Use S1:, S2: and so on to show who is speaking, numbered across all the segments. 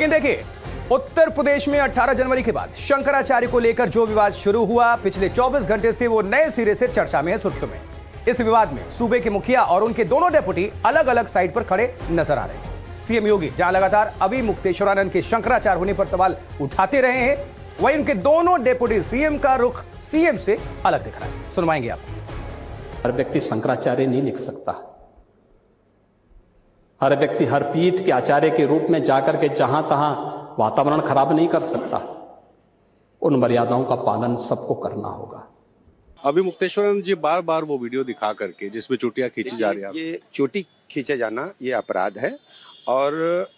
S1: लेकिन देखिए, उत्तर प्रदेश में 18 जनवरी के बाद शंकराचार्य को लेकर जो विवाद शुरू हुआ, पिछले 24 घंटे से वो नए सिरे से चर्चा में है, सुर्खियों में। इस विवाद में सूबे के मुखिया और उनके दोनों डेपुटी अलग अलग साइड पर खड़े नजर आ रहे हैं। सीएम योगी जहां लगातार अभी मुक्तेश्वरानंद के शंकराचार्य होने पर सवाल उठाते रहे हैं, वहीं उनके दोनों डेपुटी सीएम का रुख सीएम से अलग दिख रहा है। सुनवाएंगे आप।
S2: हर व्यक्ति शंकराचार्य नहीं लिख सकता। हर व्यक्ति हर पीठ के आचार्य के रूप में जाकर के जहां तहां वातावरण खराब नहीं कर सकता। उन मर्यादाओं का पालन सबको करना होगा।
S3: अभी मुक्तेश्वरानंद जी बार बार वो वीडियो दिखा करके जिसमें चोटियां खींची जा रही है,
S4: ये चोटी खींचे जाना ये अपराध है और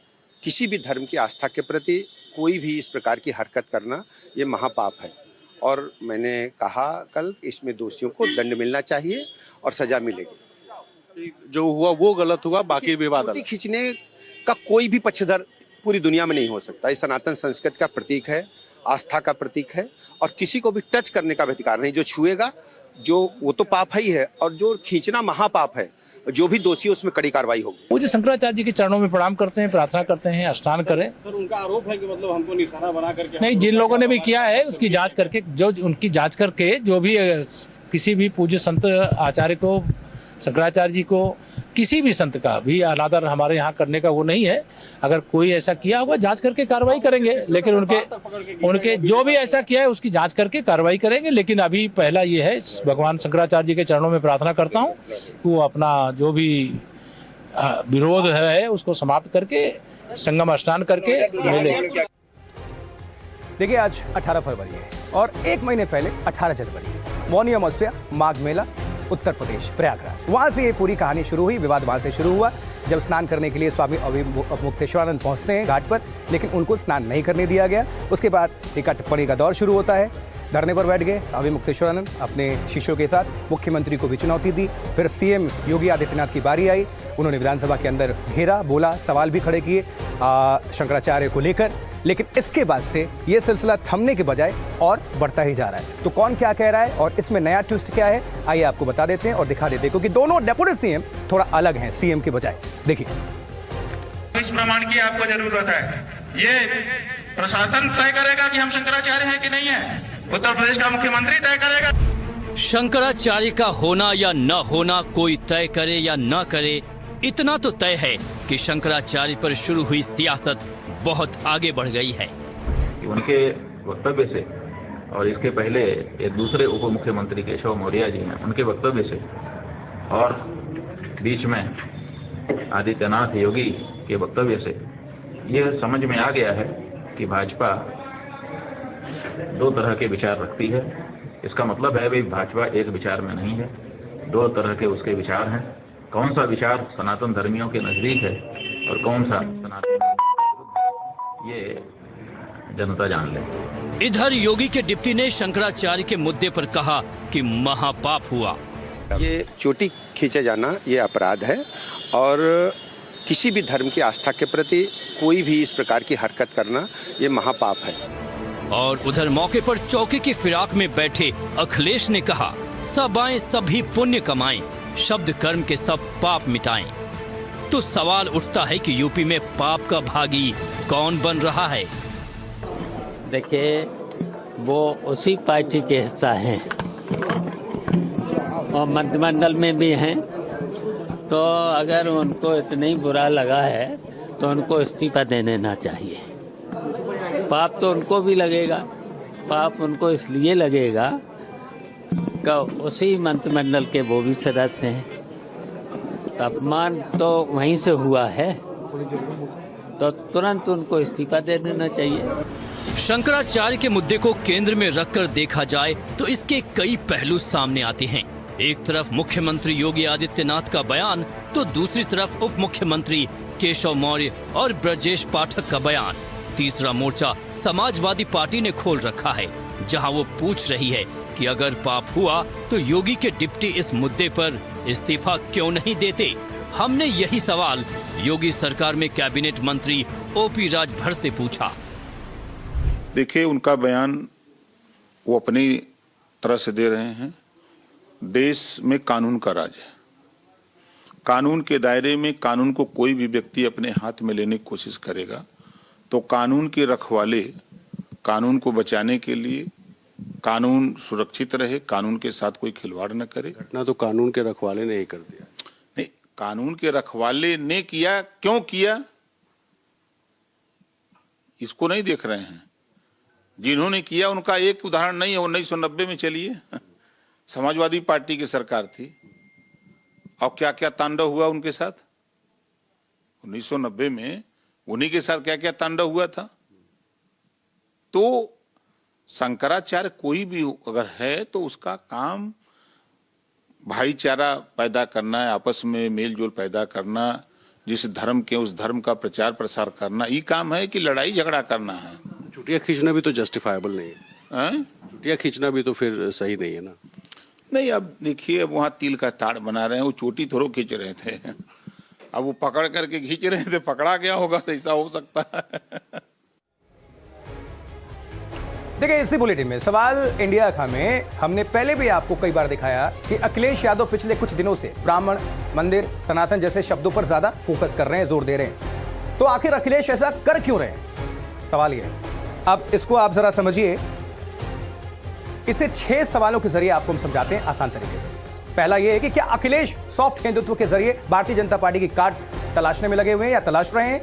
S4: किसी भी धर्म की आस्था के प्रति कोई भी इस प्रकार की हरकत करना ये महापाप है। और मैंने कहा कल इसमें दोषियों को दंड मिलना चाहिए और सजा मिलेगी।
S3: जो हुआ वो गलत हुआ, बाकी विवाद
S4: चोटी खींचने का कोई भी पक्षधर पूरी दुनिया में नहीं हो सकता। ये सनातन संस्कृति का प्रतीक है, आस्था का प्रतीक है और किसी को भी टच करने का भी अधिकार नहीं। जो छुएगा जो वो तो पाप ही है और जो खींचना महापाप है। जो भी दोषी है उसमें कड़ी कार्रवाई होगी।
S5: वो जो शंकराचार्य जी के चरणों में प्रणाम करते हैं, प्रार्थना करते हैं, स्नान करें।
S3: सर, उनका आरोप है कि मतलब हमको निशाना बना करके
S5: नहीं, जिन लोगों ने भी किया है उसकी जांच करके, जो उनकी जांच करके जो भी किसी भी पूज्य संत आचार्य को, शंकराचार्य जी को, किसी भी संत का भी अनादर हमारे यहाँ करने का वो नहीं है। अगर कोई ऐसा किया होगा जांच करके कार्रवाई करेंगे, लेकिन उनके जो भी ऐसा किया है उसकी जांच करके कार्रवाई करेंगे। लेकिन अभी पहला ये है, भगवान शंकराचार्य जी के चरणों में प्रार्थना करता हूँ कि वो अपना जो भी विरोध है उसको समाप्त करके संगम स्नान करके मेले।
S1: देखिए, आज 18 फरवरी है और एक महीने पहले 18 जनवरी मौनी अमावस्या, माघ मेला, उत्तर प्रदेश प्रयागराज। वहां से ये पूरी कहानी शुरू हुई। विवाद वहां से शुरू हुआ जब स्नान करने के लिए स्वामी मुक्तेश्वरानंद पहुंचते हैं घाट पर, लेकिन उनको स्नान नहीं करने दिया गया। उसके बाद टिक्का टिप्पणी का दौर शुरू होता है। धरने पर बैठ गए अभी मुक्तेश्वरानंद अपने शिष्यों के साथ। मुख्यमंत्री को भी चुनौती दी। फिर सीएम योगी आदित्यनाथ की बारी आई। उन्होंने विधानसभा के अंदर घेरा, बोला, सवाल भी खड़े किए शंकराचार्य को लेकर। लेकिन इसके बाद से ये सिलसिला थमने के बजाय और बढ़ता ही जा रहा है। तो कौन क्या कह रहा है और इसमें नया ट्विस्ट क्या है, आइए आपको बता देते हैं और दिखा देते हैं, क्योंकि दोनों डेप्यूटी सीएम थोड़ा अलग हैं सीएम के बजाय। देखिए,
S6: इस प्रमाण की आपको जरूरत है। ये प्रशासन तय करेगा कि हम शंकराचार्य हैं कि नहीं है। उत्तर प्रदेश का मुख्यमंत्री तय करेगा।
S7: शंकराचार्य का होना या न होना कोई तय करे या न करे, इतना तो तय है कि शंकराचार्य पर शुरू हुई सियासत बहुत आगे बढ़ गई है।
S8: उनके वक्तव्य से और इसके पहले एक दूसरे उप मुख्यमंत्री केशव मौर्य जी हैं, उनके वक्तव्य से और बीच में आदित्यनाथ योगी के वक्तव्य से यह समझ में आ गया है कि भाजपा दो तरह के विचार रखती है। इसका मतलब है भाई भाजपा एक विचार में नहीं है, दो तरह के उसके विचार हैं। कौन सा विचार सनातन धर्मियों के नजदीक है और कौन सा सनातन, ये जनता जान ले।
S7: इधर योगी के डिप्टी ने शंकराचार्य के मुद्दे पर कहा कि महापाप हुआ।
S4: ये चोटी खींचे जाना ये अपराध है और किसी भी धर्म की आस्था के प्रति कोई भी इस प्रकार की हरकत करना ये महापाप है।
S7: और उधर मौके पर चौकी की फिराक में बैठे अखिलेश ने कहा, सब आए सभी पुण्य कमाएं, शब्द कर्म के सब पाप मिटाएं। तो सवाल उठता है कि यूपी में पाप का भागी कौन बन रहा है।
S9: देखिए, वो उसी पार्टी के हिस्सा हैं और मंत्रिमंडल में भी हैं। तो अगर उनको इतना ही बुरा लगा है तो उनको इस्तीफा दे देना चाहिए। पाप तो उनको भी लगेगा। पाप उनको इसलिए लगेगा कि उसी मंत्रिमंडल के वो भी सदस्य हैं। अपमान तो वहीं से हुआ है, तो तुरंत उनको इस्तीफा दे देना चाहिए।
S7: शंकराचार्य के मुद्दे को केंद्र में रखकर देखा जाए तो इसके कई पहलू सामने आते हैं। एक तरफ मुख्यमंत्री योगी आदित्यनाथ का बयान, तो दूसरी तरफ उप मुख्यमंत्री केशव मौर्य और ब्रजेश पाठक का बयान। तीसरा मोर्चा समाजवादी पार्टी ने खोल रखा है, जहां वो पूछ रही है कि अगर पाप हुआ तो योगी के डिप्टी इस मुद्दे पर इस्तीफा क्यों नहीं देते। हमने यही सवाल योगी सरकार में कैबिनेट मंत्री ओपी राजभर से पूछा।
S10: देखिए, उनका बयान वो अपनी तरह से दे रहे हैं। देश में कानून का राज है। कानून के दायरे में कानून को कोई भी व्यक्ति अपने हाथ में लेने की कोशिश करेगा तो कानून के रखवाले कानून को बचाने के लिए, कानून सुरक्षित रहे, कानून के साथ कोई खिलवाड़ न करे।
S3: घटना तो कानून के रखवाले ने ही कर दिया।
S10: नहीं, कानून के रखवाले ने किया, क्यों किया इसको नहीं देख रहे हैं। जिन्होंने किया उनका एक उदाहरण नहीं है। 1990 में चलिए, समाजवादी पार्टी की सरकार थी और क्या क्या तांडव हुआ उनके साथ। 1990 में उन्हीं के साथ क्या क्या तांडव हुआ था। तो शंकराचार्य कोई भी अगर है तो उसका काम भाईचारा पैदा करना है, आपस में मेल जोल पैदा करना, जिस धर्म के उस धर्म का प्रचार प्रसार करना, ये काम है कि लड़ाई झगड़ा करना है।
S3: चुटिया खींचना भी तो जस्टिफाइबल नहीं
S10: है।
S3: चुटिया खींचना भी तो फिर सही नहीं है ना।
S10: नहीं, अब देखिए, अब वहां तिल का ताड़ बना रहे हैं, वो चोटी थोड़ो खींच रहे थे। अब वो पकड़ करके खींच रहे थे, पकड़ा गया होगा तो ऐसा हो सकता है।
S1: देखिए, इसी बुलेटिन में सवाल इंडिया का में हमने पहले भी आपको कई बार दिखाया कि अखिलेश यादव पिछले कुछ दिनों से ब्राह्मण, मंदिर, सनातन जैसे शब्दों पर ज्यादा फोकस कर रहे हैं, जोर दे रहे हैं। तो आखिर अखिलेश ऐसा कर क्यों रहे हैं, सवाल यह है। अब इसको आप जरा समझिए। इसे 6 सवालों के जरिए आपको हम समझाते हैं आसान तरीके से। पहला यह है कि क्या अखिलेश सॉफ्ट हिंदुत्व के जरिए भारतीय जनता पार्टी की काट तलाशने में लगे हुए हैं या तलाश रहे हैं,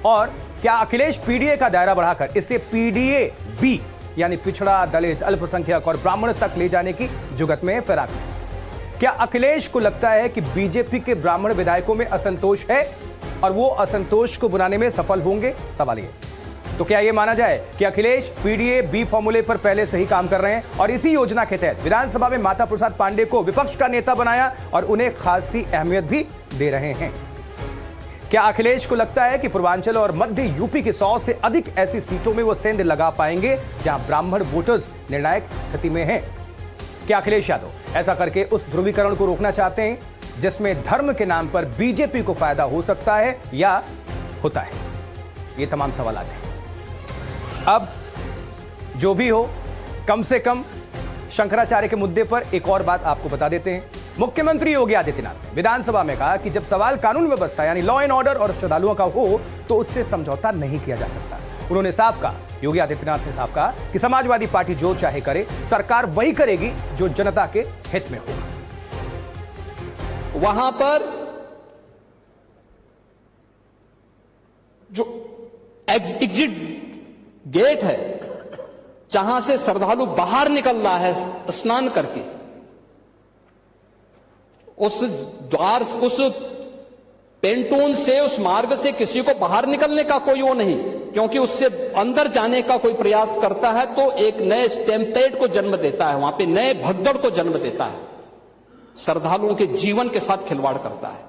S1: और क्या अखिलेश पीडीए का दायरा बढ़ाकर इसे पीडीए बी यानी पिछड़ा, दलित, अल्पसंख्यक और ब्राह्मण तक ले जाने की जुगत में फिराक में? क्या अखिलेश को लगता है कि बीजेपी के ब्राह्मण विधायकों में असंतोष है और वो असंतोष को बुलाने में सफल होंगे, सवाल ये। तो क्या यह माना जाए कि अखिलेश पीडीए बी फॉर्मूले पर पहले से ही काम कर रहे हैं और इसी योजना के तहत विधानसभा में माता प्रसाद पांडे को विपक्ष का नेता बनाया और उन्हें खासी अहमियत भी दे रहे हैं? क्या अखिलेश को लगता है कि पूर्वांचल और मध्य यूपी के 100 से अधिक ऐसी सीटों में वो सेंध लगा पाएंगे जहां ब्राह्मण वोटर्स निर्णायक स्थिति में हैं? क्या अखिलेश यादव ऐसा करके उस ध्रुवीकरण को रोकना चाहते हैं जिसमें धर्म के नाम पर बीजेपी को फायदा हो सकता है या होता है? ये तमाम सवाल आते हैं। अब जो भी हो, कम से कम शंकराचार्य के मुद्दे पर एक और बात आपको बता देते हैं। मुख्यमंत्री योगी आदित्यनाथ ने विधानसभा में कहा कि जब सवाल कानून व्यवस्था यानी लॉ एंड ऑर्डर और श्रद्धालुओं का हो तो उससे समझौता नहीं किया जा सकता। उन्होंने साफ कहा, योगी आदित्यनाथ ने साफ कहा कि समाजवादी पार्टी जो चाहे करे, सरकार वही करेगी जो जनता के हित में होगा।
S2: वहां पर जो एग्जिट गेट है, जहां से श्रद्धालु बाहर निकल रहा है स्नान करके, उस द्वार, उस पेंटून से, उस मार्ग से किसी को बाहर निकलने का कोई वो नहीं, क्योंकि उससे अंदर जाने का कोई प्रयास करता है तो एक नए स्टैम्पेड को जन्म देता है, वहां पे नए भगदड़ को जन्म देता है, श्रद्धालुओं के जीवन के साथ खिलवाड़ करता है।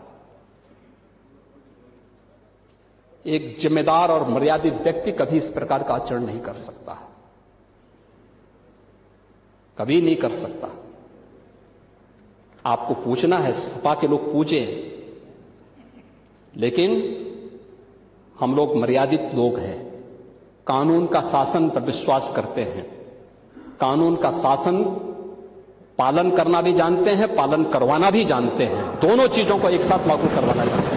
S2: एक जिम्मेदार और मर्यादित व्यक्ति कभी इस प्रकार का आचरण नहीं कर सकता, कभी नहीं कर सकता। आपको पूछना है, सपा के लोग पूछे, लेकिन हम लोग मर्यादित लोग हैं, कानून का शासन पर विश्वास करते हैं, कानून का शासन पालन करना भी जानते हैं, पालन करवाना भी जानते हैं, दोनों चीजों को एक साथ लागू करवाना जानते हैं।